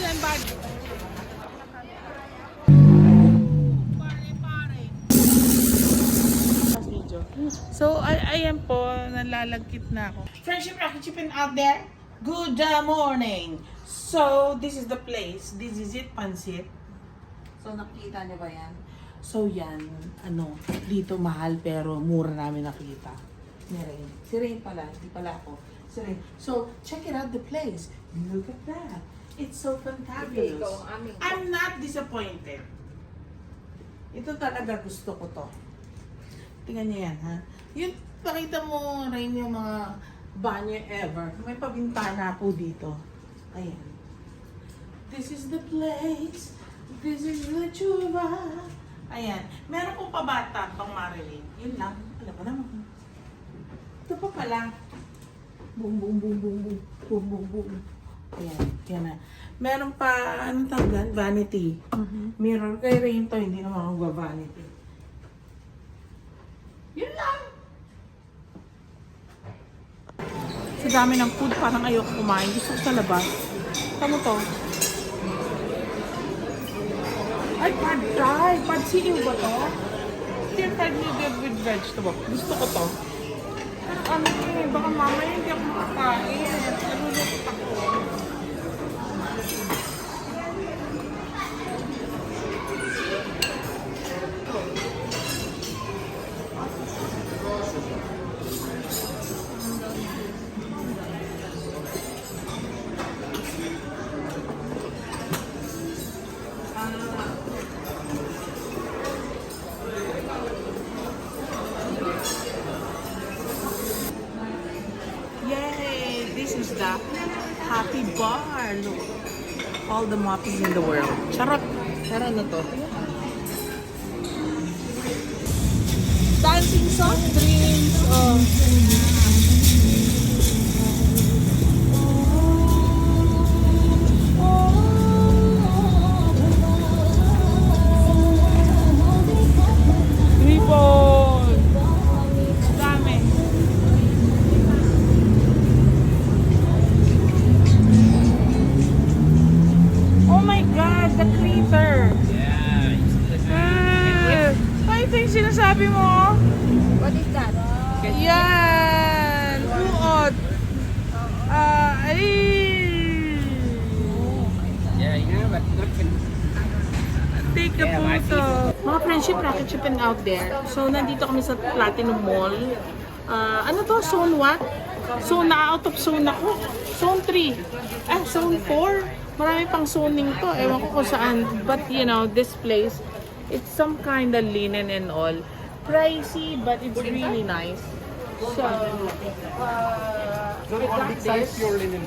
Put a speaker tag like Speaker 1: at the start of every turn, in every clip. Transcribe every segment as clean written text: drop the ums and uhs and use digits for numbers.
Speaker 1: yan, bag. So, ayan po, nalalagkit na ako. Friendship Rocket Chippin out there. Good morning. So, this is the place. This is it, Pansit. So, nakikita niyo ba yan? So, yan, dito mahal pero mura namin nakita. Ni Rain. Si Rain pala, hindi pala ako. Si Rain. So, check it out, the place. Look at that. It's so fantabulous. I'm not disappointed. Ito talaga gusto ko to. Tingnan niyo yan, ha? Yun, pakita mo, Rain, yung mga banyo ever. May pabintana po dito. Ayan. This is the place. This is the chuba. Ayan. Meron pong pabata pang Marilyn. Yun lang. Alam mo naman. Ito pa pala. Boom, boom, boom, boom, boom. Boom, boom, boom. Ayan. Yan na. Meron pa, anong tawag? Vanity. Mirror. Kay Rain to, hindi naman magwa-vanity. Yun lang. Sa dami ng food, parang ayoko kumain. Gusto ko sa labas. Tama to. Ay, pad thai. Pad siiw ba to? Stir-fried noodle with vegetable. Gusto ko to. Pero baka mamaya hindi ako makakain. Nalulungkot ako. This is the happy bar. Look. All the moppies in the world. Charot. Charot na to. Dancing soft drinks. Oh. Ribbon. Dami. Oh my God, the critter. Ito yung sinasabi mo?
Speaker 2: What is that?
Speaker 1: Yan! Buot! Ay! Take a photo. Mga friendship rocket shipping out there. So, nandito kami sa Platinum Mall. Ano to? Zone what? Zone na out of zone ako. Zone 3. Zone 4. Marami pang zoning to. Ewan ko kung saan. But, you know, this place, it's some kind of linen and all. Pricey, but it's really nice. So, I got this.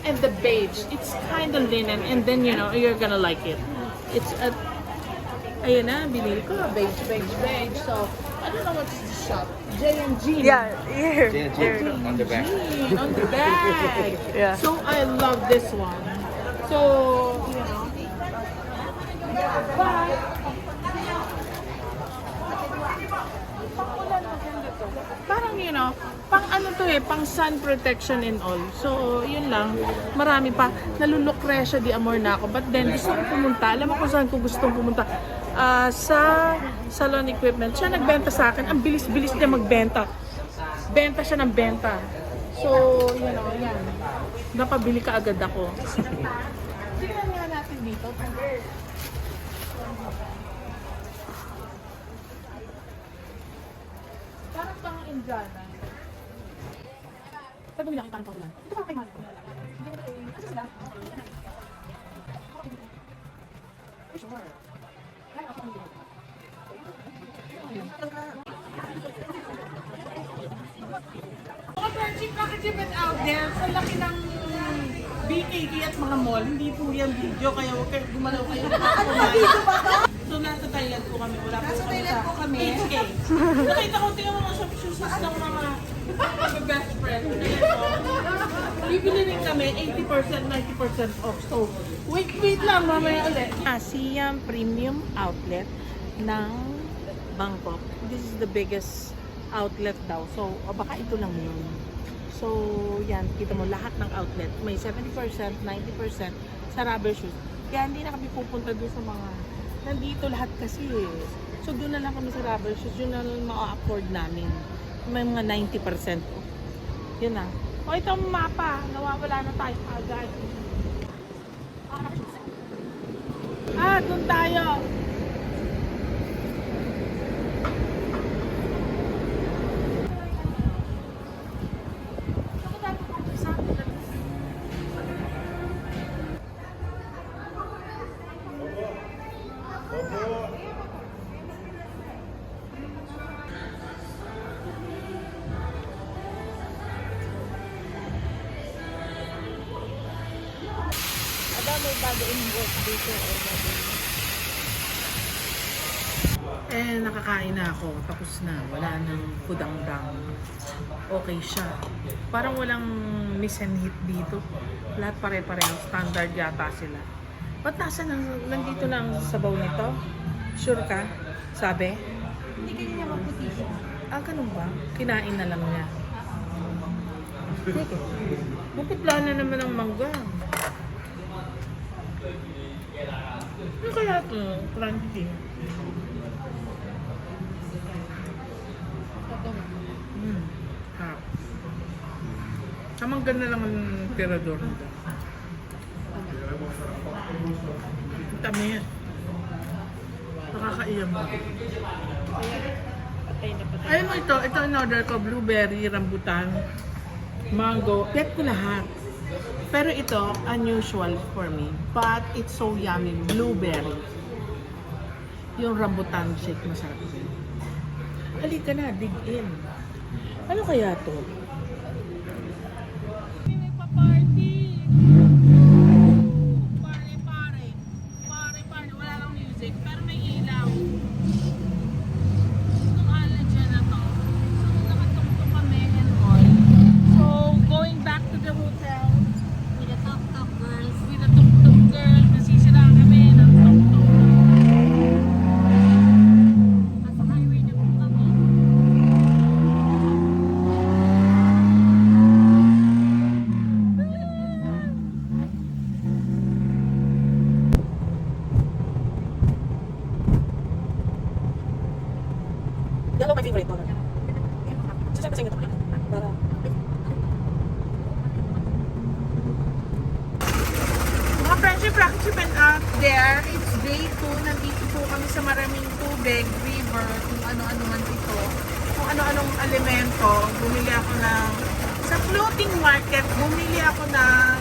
Speaker 1: And the beige. It's kind of linen. And then, you know, you're gonna like it. It's a... Ayan na, binili ko. Beige, beige, beige. So, I don't know what's the shop. J&G.
Speaker 2: Yeah, here.
Speaker 1: J&G. On the back. On the back.
Speaker 2: Yeah.
Speaker 1: So, I love this one. So, you know. Bye! Parang, you know, pang ano to pang sun protection and all. So, yun lang. Marami pa. Nalulukresya di amor na ako. But then, gusto ko pumunta. Alam mo kung saan ko gustong pumunta. Sa salon equipment. Siya nagbenta sa akin. Ang bilis-bilis niya magbenta. Benta siya ng benta. So, you know, yan. Napabili ka agad ako. Tingnan nga natin dito. Parang pang Indiana. Pag bumili ako parang pang Ito parang kay Marco. Kasi sila. Sure. Kaya ako pang mga friendship nakachipin out there sa laki ng BKK at mga mall. Hindi po yan video, kaya huwag kayo gumalaw kayo. So, nasa Thailand po kami. Wala
Speaker 2: Nasa Thailand po kami.
Speaker 1: HK. Nakita ko, tingnan mo mga shoes ng mga best friend. Bibili rin kami 80%, 90% off. So, wait lang, mamaya ulit. Siam Premium Outlet ng Bangkok. This is the biggest outlet daw. So, baka ito lang yun. So, yan. Kita mo lahat ng outlet. May 70%, 90% sa rubber shoes. Kaya hindi na kami pupunta doon sa mga, nandito lahat kasi eh. So doon na lang kami sa rubber shoes, yun na lang ma-afford namin. May mga 90%. Yun na. O ito ang mapa, nawawala na tayo agad. Doon tayo.
Speaker 2: May bago in-work dito.
Speaker 1: Nakakain na ako. Tapos na. Wala nang pudang-dang. Okay siya. Parang walang miss and hit dito. Lahat pare-pareho. Standard yata sila. Ba't nandito lang sa sabaw nito? Sure ka? Sabi?
Speaker 2: Hindi kasi niya maputi siya.
Speaker 1: Ganun ba? Kinain na lang niya. Sige. Maputla na naman ang mangga. Ano kaya ito? Crunchy. Harap. Tamang ganda lang ang tirador nito. Tamis. Nakakaiyam ba?
Speaker 2: Patay na patay.
Speaker 1: Alam mo ito in order ko, blueberry, rambutan, mango, pet ko lahat. Pero ito, unusual for me. But it's so yummy. Blueberry. Yung rambutan shake, masarap din. Halika na, dig in. Ano kaya to? Nagpa-party! Pare. Wala lang music, pero may ilaw. Itong alam dyan na to. So, nakatungtong kami and all. So, going back to the hotel.
Speaker 2: With the top girls.
Speaker 1: With the tuk-tuk girl, nasisira kami ng tuk-tuk.
Speaker 2: Nasa highway na po kami.
Speaker 1: Yan lang my favorite color. Sasaya ko sa inyo ito. Para... Mga friendship rocket ship and out there, it's day 2. Nandito po kami sa maraming tubig, river, kung ano-ano man ito. Kung ano-anong elemento. Bumili ako ng... Sa floating market, bumili ako ng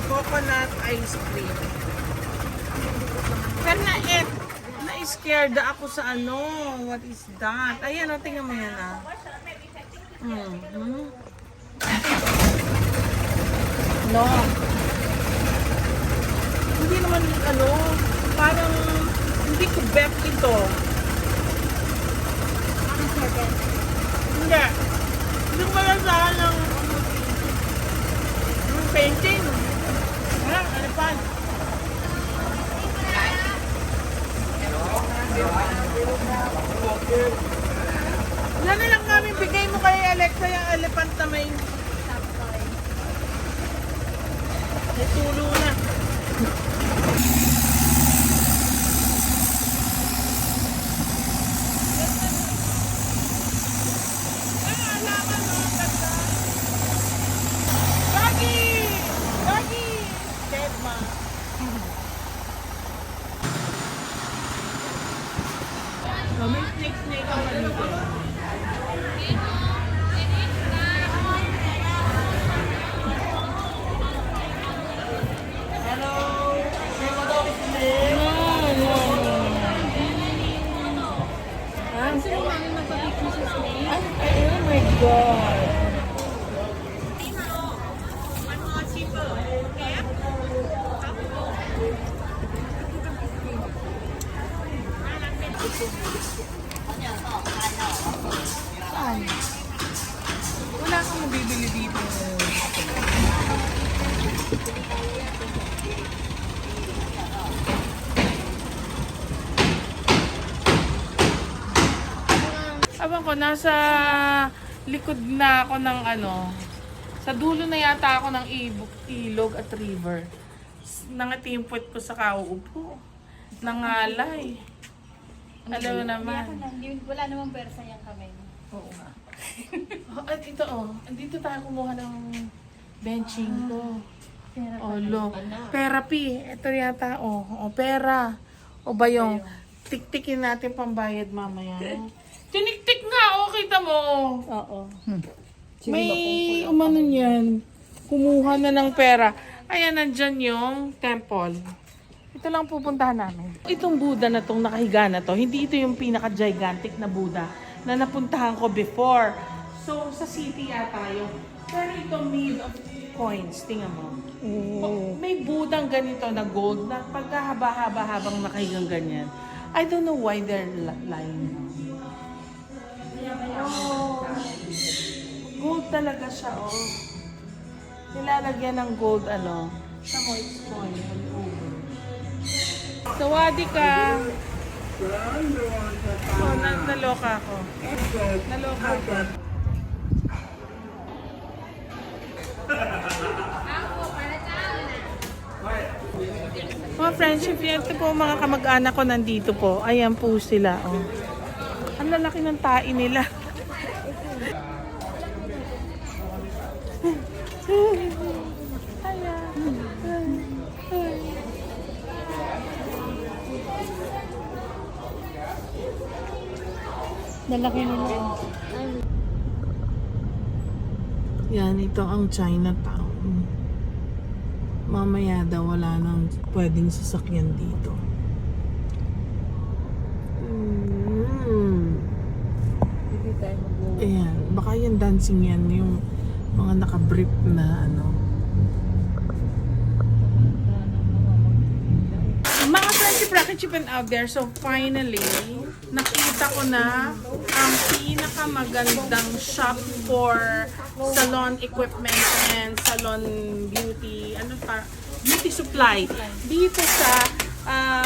Speaker 1: coconut ice cream. Pero na-scared ako sa ano. What is that? Ayan, tingnan mo yan ah. No. Hindi naman parang hindi ko bet ito. Hindi. Hindi ko malasahan ng painting. Ano pa? Wala na lang namin bigay mo kay Alexa yung elephant na may tulo na. Doggy! Dead ma. May snake ako dito. Hello? Say mo daw kasi
Speaker 2: Gusto mo namin magpapicture sa snake?
Speaker 1: oh my God. Saan? Wala kang mabibili dito. Abang ko, nasa likod na ako ng sa dulo na yata ako ng ilog at river. Nangatimpot ko sa kauupo. Nangalay. Alam mo naman.
Speaker 2: Wala namang persa yung kamay mo.
Speaker 1: Oo nga. At ito andito tayo kumuha ng benching ko. Look. Therapy. Ito yata, pera. O ba yung tiktikin natin pambayad mamaya. Tiniktik nga, kita mo.
Speaker 2: Oo.
Speaker 1: May umano niyan. Kumuha na ng pera. Ayan, nandyan yung temple. Ito lang pupuntahan namin. Itong Buddha na tong nakahiga na to, hindi ito yung pinaka-gigantic na Buddha na napuntahan ko before. So, sa city yata yung, pero ito made of coins. Tingnan mo. May Budang ganito na gold na pagkahaba-haba habang nakahigang ganyan. I don't know why they're lying. Gold talaga siya, Nilalagyan ng gold, sa moist coin. Sawadi ka. Naloka ako. Naloka ako. Mga friendship, ito po mga kamag-anak ko nandito po. Ayan po sila, Ang lalaki ng tae nila.
Speaker 2: Lalaki nila.
Speaker 1: Yan, ito ang Chinatown. Mamaya daw wala nang pwedeng sasakyan dito.
Speaker 2: Hindi tayo mag-uwi.
Speaker 1: Ayan, baka yung dancing yan, yung mga naka-brief na Mga friendship rocket chipen out there, so finally, nakita ko na ang pinakamagandang shop for salon equipment and salon beauty, beauty supply dito sa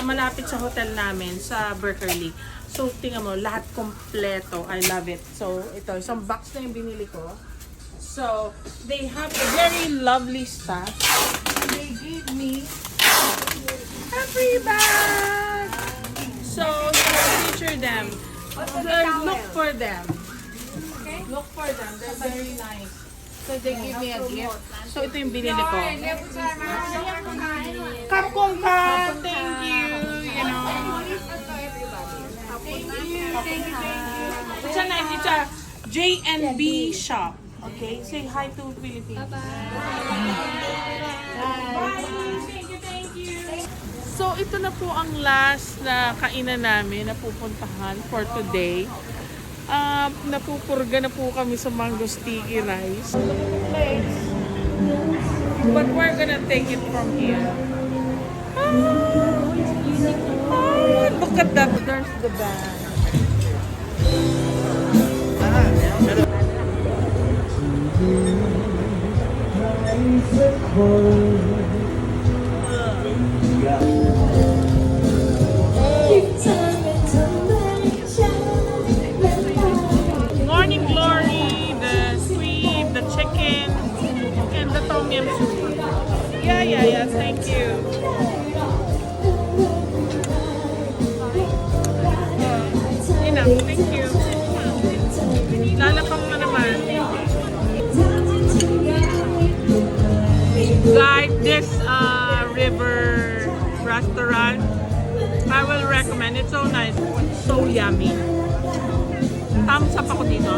Speaker 1: malapit sa hotel namin sa Berkeley. So tingnan mo, lahat kompleto. I love it. So ito, isang box na yung binili ko. So they have a very lovely stuff. They gave me a free bag. So feature them. Look for them. Look for them. They're very nice. So they give me a gift. So ito yung binili ko. Capcom ka. Thank you. You know. Thank you. It's a J&B shop. Okay? Say hi to Philippines. Bye. Thank you. So ito na po ang last na kainan namin na pupuntahan for today. Napupurga na po kami sa mango sticky rice. But we're gonna take it from here. Look at that. There's the band. Morning glory, the sweet, the chicken, and the tom yum soup. Yeah, thank you. Enough, thank you. Lalapang na naman. Guys, this river restaurant, I will recommend. It's so nice. So yummy. Thumbs up ako dito.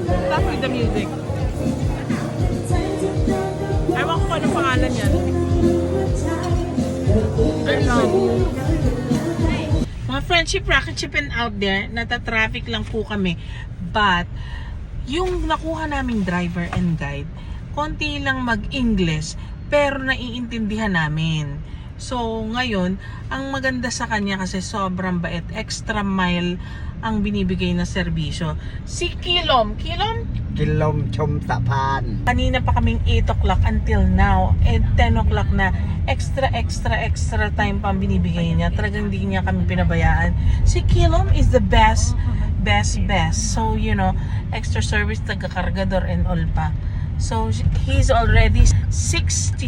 Speaker 1: Start with the music. Ewan ko anong pangalan yan. Mga friendship rocket chipen out there, nata-traffic lang po kami. But, yung nakuha naming driver and guide, konti lang mag-English, pero naiintindihan namin. So, ngayon, ang maganda sa kanya kasi sobrang bait, extra mile ang binibigay na serbisyo. Si Kilom,
Speaker 3: Kilom Chom Tapan.
Speaker 1: kanina pa kaming 8 o'clock until now, 10 o'clock na, extra time pa ang binibigay niya. Talagang hindi niya kami pinabayaan. Si Kilom is the best. So, extra service, taga-kargador and all pa. So, he's already 67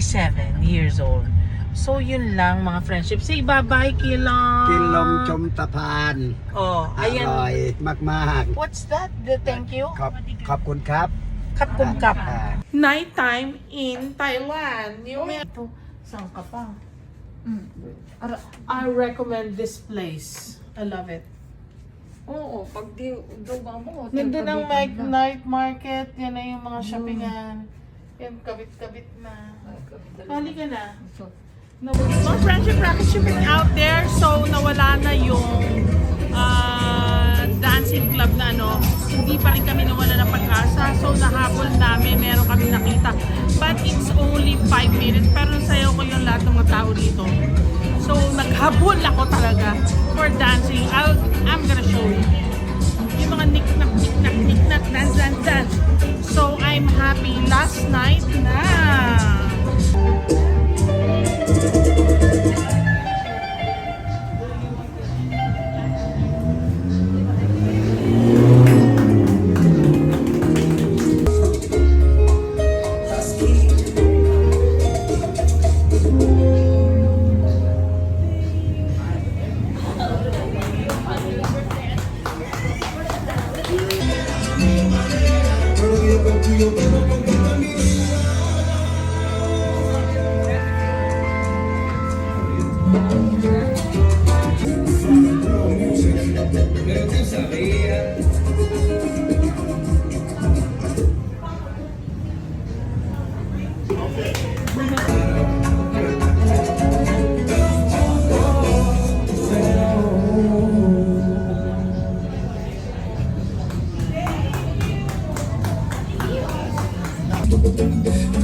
Speaker 1: years old. So, yun lang mga friendship. Say bye-bye, Kilom.
Speaker 3: กินลมชมสะพาน
Speaker 1: Oh,
Speaker 3: อ
Speaker 1: ayan.
Speaker 3: ร่อยมาก
Speaker 1: What's that? The thank you?
Speaker 3: ๆ ขอบคุณครับ
Speaker 1: Kap kum kap.
Speaker 3: อ่า
Speaker 1: Nighttime in Thailand. Yung ito, saan ka pa? I recommend this place. I love it.
Speaker 2: Oo, pag di duga mo.
Speaker 1: Nandun ang night market. Yan na yung mga shoppingan. Yan, kabit-kabit na. Halika na. No, mga friendship rocket shipping out there. So, nawala na yung dancing club na ano. Hindi pa rin kami nawala ng pag-asa. So, nahabol namin. Meron kami nakita. But it's only 5 minutes. Pero sayo ko yung lahat ng mga tao dito. So, naghabol ako talaga for dancing. I'm gonna show you. Yung mga knick-knack, knick-knack, knick-knack, dance, dance, dance. So, I'm happy. Last night na.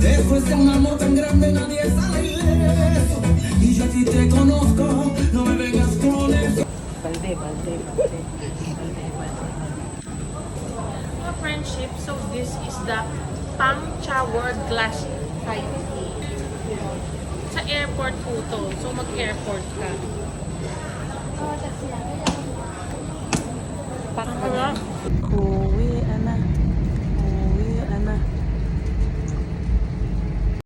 Speaker 4: Después de un amor tan grande nadie sale ileso. Y yo a ti te conozco, no me vengas con eso.
Speaker 2: Balde.
Speaker 1: Mga friendship, so this is the Pangcha World Class Thai Tea. Sa airport po to. So mag-airport ka.
Speaker 2: Parang